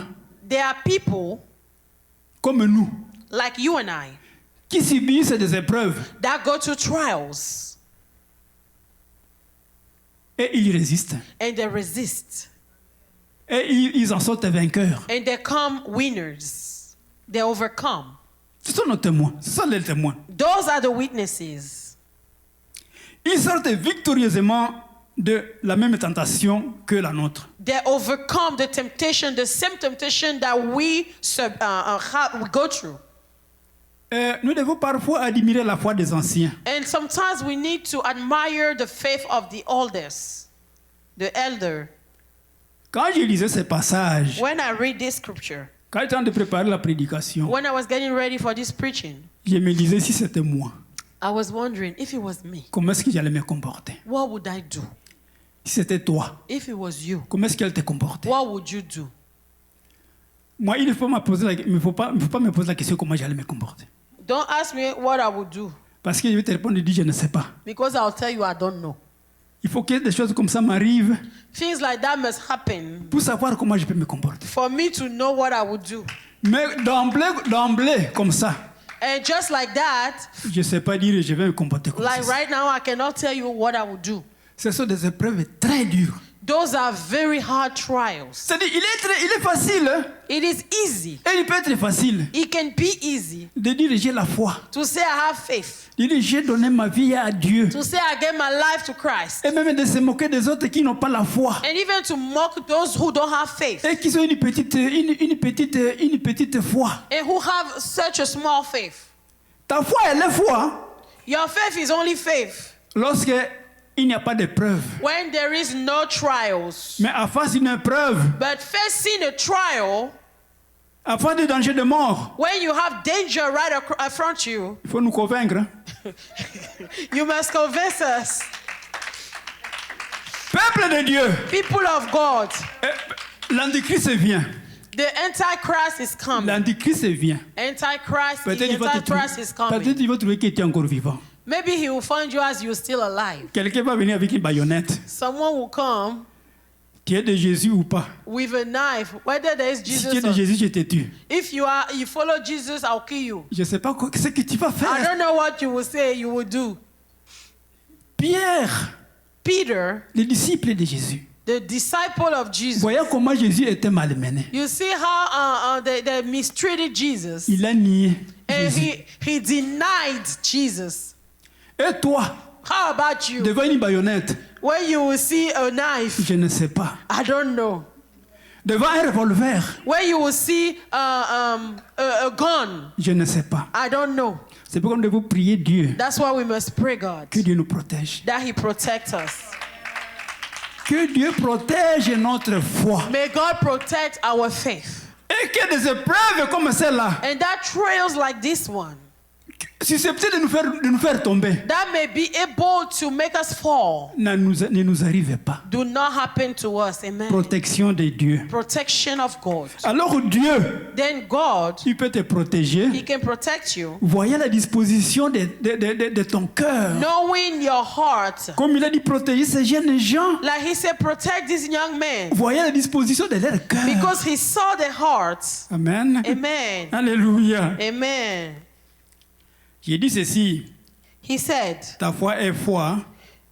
they are people comme nous like you and I qui subissent des épreuves that go to trials et ils résistent. and they resist Et ils en sortent vainqueurs. and they come winners. They overcome. Ce sont nos témoins, ce sont les témoins. Those are the witnesses. Ils sortent victorieusement de la même tentation que la nôtre. They overcome the temptation, the same temptation that we go through. Nous devons parfois admirer la foi des anciens. And sometimes we need to admire the faith of the elders, the elder. Quand je lisais ces passages, When I read this scripture, quand j'étais en train de préparer la prédication, when I was getting ready for this preaching, je me disais si c'était moi, I was wondering if it was me, comment est-ce que j'allais me comporter? what would I do? Si c'était toi, If it was you, comment est-ce qu'elle te comportait? what would you do? Moi, il faut faut pas me poser la question comment j'allais me comporter. Don't ask me what I would do, Parce que je vais te répondre et dire je ne sais pas. because I'll tell you I don't know. Il faut que des choses comme ça m'arrivent Things like that must happen pour savoir comment je peux me comporter. for me to know what I would do. Mais d'emblée, comme ça, And just like that, je ne sais pas dire je vais me comporter comme like ça. right now, I cannot tell you what I would do. Ce sont des épreuves très dures. Those are very hard trials. C'est-à-dire, il est facile, hein, It is easy. et il peut être facile It can be easy de dire j'ai la foi, to say I have faith, de dire j'ai donné ma vie à Dieu, to say I gave my life to Christ, et même de se moquer des autres qui n'ont pas la foi and even to mock those who don't have faith et qui ont une petite foi. and who have such a small faith. Ta foi, elle est foi Your faith is only faith lorsque il n'y a pas d'épreuve. when there is no trials. Mais à face d'une épreuve, But facing a trial, à face du danger de mort, when you have danger right in front of you, il faut nous convaincre. Hein. you must convince us. Peuple de Dieu, People of God, l'Antichrist vient. the Antichrist is coming. L'Antichrist vient. Antichrist, Peut-être the il va te Antichrist is trouver, coming. il va trouver que tu es encore vivant. Maybe he will find you as you're still alive. Quelqu'un va venir avec une baïonnette. Someone will come Tu es de Jésus ou pas? with a knife, whether there is Si tu Jesus es de or Jésus, je te tue. if you follow Jesus, I'll kill you. Je ne sais pas ce que tu vas I faire. don't know what you will say, you will do. Pierre, Peter, le disciple de Jésus, the disciple of Jesus, voyant comment Jésus était malmené, you see how they mistreated Jesus, il a nié and Jésus. he denied Jesus. Et toi, How about you? devant une baïonnette, When you will see a knife, je ne sais pas. I don't know. Devant un revolver, When you will see a gun, je ne sais pas. I don't know. C'est pourquoi nous devons prier Dieu, That's why we must pray God que Dieu nous protège. that He protects us. Que Dieu protège notre foi. May God protect our faith. Et Et que des épreuves comme celle-là, And that trials like this one, susceptibles de nous faire tomber, that may be able to make us fall, ne nous arrive pas. do not happen to us. Amen. Protection de Dieu. Protection of God. Alors Dieu, Then God, il peut te protéger. He can protect you. Voyez la disposition de ton cœur. Knowing your heart. Comme il a dit protéger ces jeunes gens. Like He said, protect these young men. Voyez la disposition de leur cœur. Because He saw their hearts. Amen. Amen. Alléluia. Amen. J'ai dit ceci. He said, Ta foi est foi.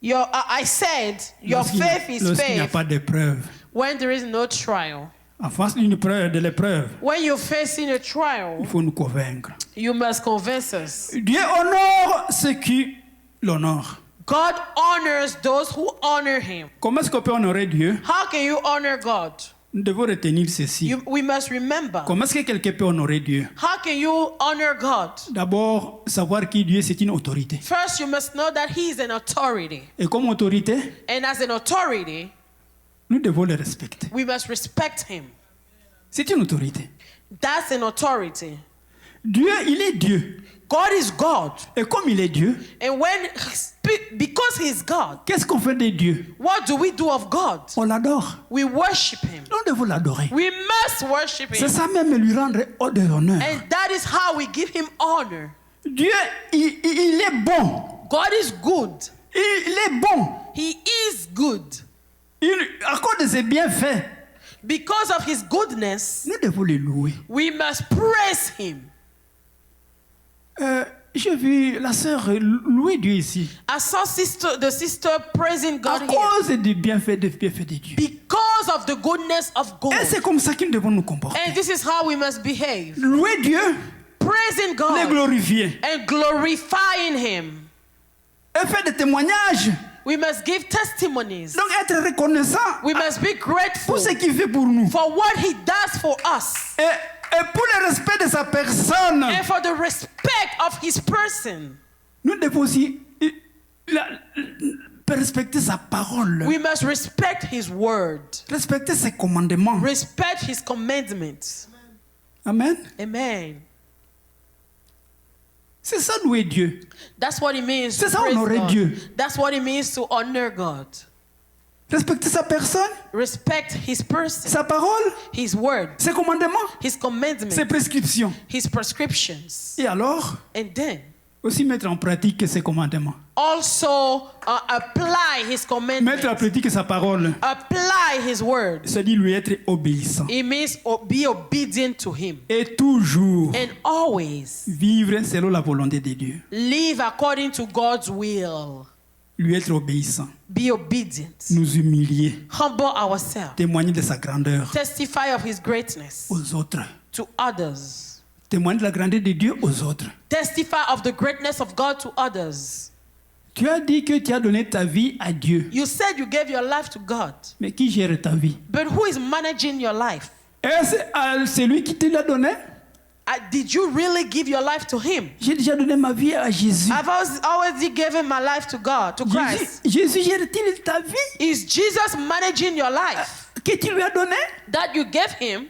I said, your faith is Lorsqu'il n'y a faith pas d'épreuve. when there is no trial. En face de l'épreuve, When you're facing a il trial, faut nous convaincre. you must convince us. Dieu honore ceux qui l'honorent. God honors those who honor Him. Comment est-ce qu'on peut honorer Dieu? How can you honor God? Nous devons retenir ceci. We must remember. Comment est-ce que quelqu'un peut honorer Dieu? How can you honor God? D'abord, savoir qui Dieu est, c'est une autorité. First, you must know that He is an authority. Et comme autorité, And as an authority, nous devons le respecter. we must respect Him. C'est une autorité. That's an authority. Dieu, il est Dieu. God is God. Et comme il est Dieu, And because He is God, qu'est-ce qu'on fait de Dieu? what do we do of God? On l'adore. We worship Him. Nous devons l'adorer. We must worship C'est Him. ça même lui rendre honneur. And that is how we give Him honor. Dieu, il est bon. God is good. Il est bon. He is good. À cause de ses bienfaits, Because of His goodness, nous devons le louer. we must praise Him. J'ai vu la sœur louer Dieu ici. I saw the sister praising À God here. cause des bienfaits de Dieu. Because of the goodness of God. Et c'est comme ça que nous devons nous comporter. And this is how we must behave. Louer Dieu, Praising le God glorifier. and glorifying Him. Et faire des témoignages. We must give testimonies. Donc être reconnaissant We must be grateful pour ce qu'il fait pour nous. for what He does for us Et pour le respect de sa personne, and for the respect of His person. nous devons aussi respecter sa parole. We must respect His word. Respecter ses commandements. Respect His commandments. Amen. Amen. C'est ça louer Dieu. That's what it means C'est to ça, praise honorer God. Dieu. That's what it means to honor God. Respecter sa personne, Respect His person, sa parole, His word, ses commandements, His commandments, ses prescriptions. His prescriptions. Et alors, And then aussi mettre en pratique ses commandements. also apply His Mettre en commandments. pratique sa parole. Apply His word. C'est-à-dire lui être obéissant. It means be obedient to Him. Et toujours And always vivre selon la volonté de Dieu. live according to God's will. Lui être obéissant. Be obedient. Nous humilier. Humble ourselves. Témoigner de sa grandeur Testify of His greatness aux autres. to others. Témoigner de la grandeur de Dieu aux autres. Testify of the greatness of God to others. Tu as dit que tu as donné ta vie à Dieu. You said you gave your life to God, Mais qui gère ta vie? but who is managing your life? Est-ce celui qui te l'a donné? Did you really give your life to Him? J'ai déjà donné ma vie à Jésus. I've already given my life to God, to Christ. Jésus gère-t-il ta vie Is Jesus managing your life que tu lui as donné? that you gave Him,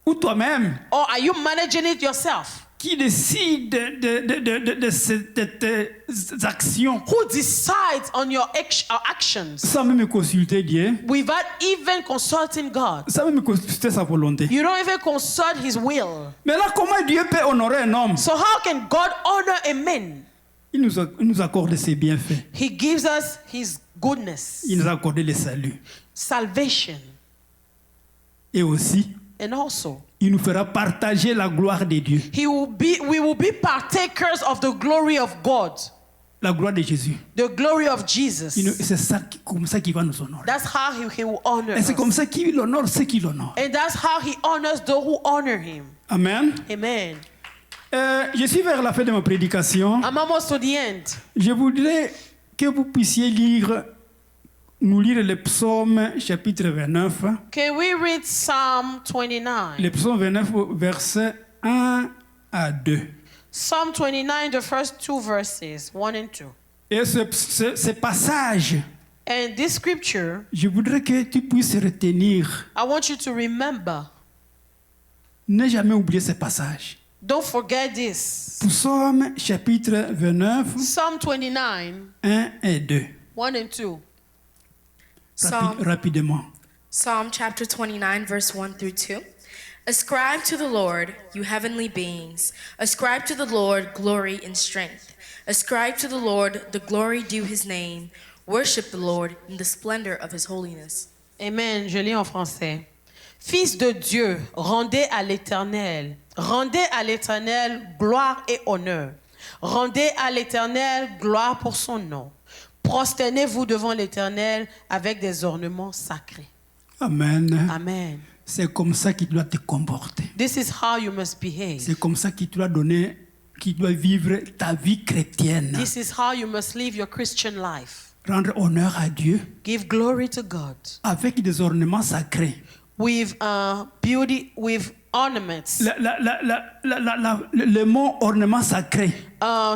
Ou toi-même or are you managing it yourself? qui décide de ces actions Who decides on your actions sans même consulter Dieu, without even consulting God? sans même consulter sa volonté? You don't even consult His will. Mais là, comment Dieu peut honorer un homme? So how can God honor a man? Il nous accorde ses bienfaits. He gives us His goodness, Il nous a accordé le salut. salvation, Et aussi, and also il nous fera partager la gloire de Dieu. we will be partakers of the glory of God, La gloire de Jésus. the glory of Jesus. C'est ça, comme ça qu'il va nous honorer. That's how he will honor Et c'est comme us. ça qu'il honore ceux qui l'honorent. And that's how He honors those who honor Him. Amen. Amen. Je suis vers la fin de ma prédication. I'm almost to the end. Je voudrais que vous puissiez nous lire le psaume chapitre 29. Can we read Psalm 29? Le psaume 29, versets 1 à 2. Psalm 29, the first two verses, 1 and 2. Et ce passage, And this scripture, je voudrais que tu puisses retenir I want you to remember Ne jamais oublier ces passages. Don't forget this. Psaume chapitre 29, Psalm 29, 1 et 2. 1 and 2. Rapidement. Psalm chapter 29, verse 1 through 2. Ascribe to the Lord, you heavenly beings. Ascribe to the Lord glory and strength. Ascribe to the Lord the glory due his name. Worship the Lord in the splendor of his holiness. Amen. Je lis en français. Fils de Dieu, rendez à l'Éternel gloire et honneur. Rendez à l'Éternel gloire pour son nom. Prosternez-vous devant l'Éternel avec des ornements sacrés. Amen. Amen. C'est comme ça qu'il doit te comporter. This is how you must behave. C'est comme ça qu'il doit vivre ta vie chrétienne. This is how you must live your Christian life. Rendre honneur à Dieu. Give glory to God. Avec des ornements sacrés. With beauty, with ornaments. Le mot ornement sacré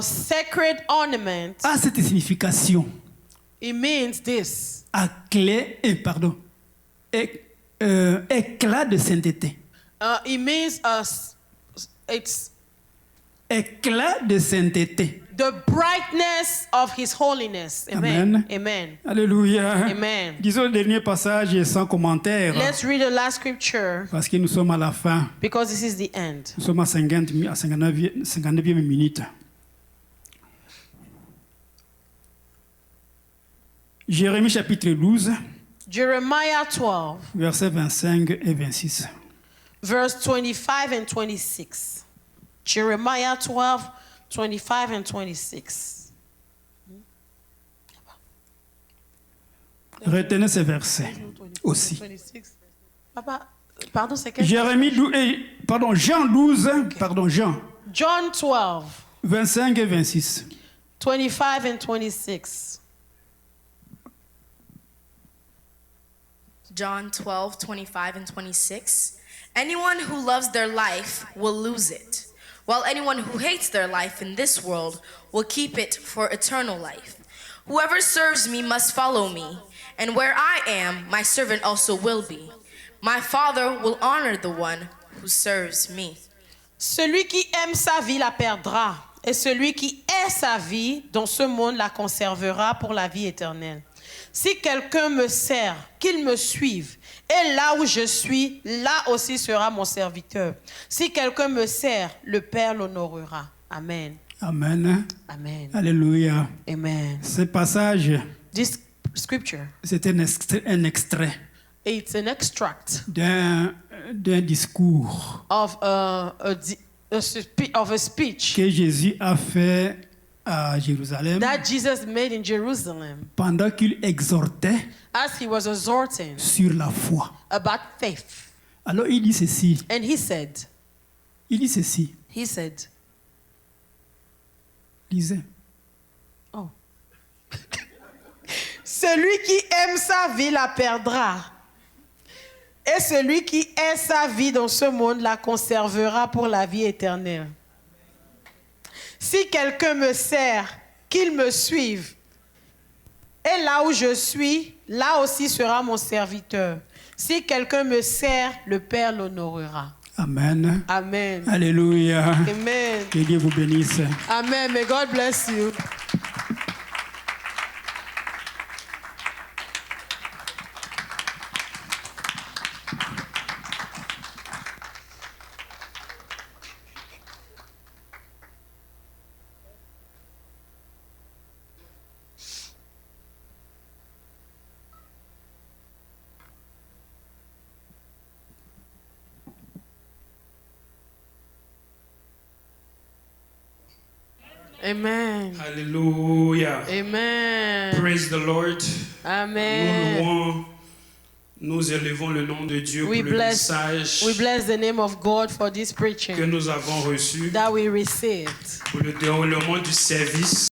Sacred ornament. a cette signification. It means this. Éclat de sainteté. It means it's Éclat de sainteté. the brightness of His holiness. Amen. Amen. Alléluia. Amen. Disons le dernier passage sans commentaire. Let's read the last scripture Parce que nous sommes à la fin. because this is the end. Nous sommes à 59e minute. Jérémie chapitre 12, Jeremiah 12, versets 25 et 26. verse 25 and 26. Jeremiah 12, 25 and 26. Retenez ces versets aussi. 26. Papa, pardon, c'est quel? Jean 12, Jean John 12, 25 et 26. 25 and 26. John 12, 25 and 26. Anyone who loves their life will lose it, while anyone who hates their life in this world will keep it for eternal life. Whoever serves me must follow me, and where I am, my servant also will be. My Father will honor the one who serves me. Celui qui aime sa vie la perdra, et celui qui hait sa vie dans ce monde la conservera pour la vie éternelle. Si quelqu'un me sert, qu'il me suive, et là où je suis, là aussi sera mon serviteur. Si quelqu'un me sert, le Père l'honorera. Amen. Amen. Amen. Alléluia. Amen. Ce passage, This scripture, c'est un extrait it's an extract d'un discours of a speech que Jésus a fait à Jérusalem that Jesus made in Jerusalem pendant qu'il exhortait as he was exhorting sur la foi. about faith. Alors il dit ceci. And he said, Lisez. oh. Celui qui aime sa vie la perdra. Et celui qui hait sa vie dans ce monde la conservera pour la vie éternelle. Si quelqu'un me sert, qu'il me suive. Et là où je suis, là aussi sera mon serviteur. Si quelqu'un me sert, le Père l'honorera. Amen. Amen. Alléluia. Amen. Que Dieu vous bénisse. Amen. May God bless you. Amen. Alléluia. Amen. Praise the Lord. Amen. Nous élevons le nom de Dieu We pour le bless the name of God for this que preaching nous avons reçu that we received. pour le déroulement du service.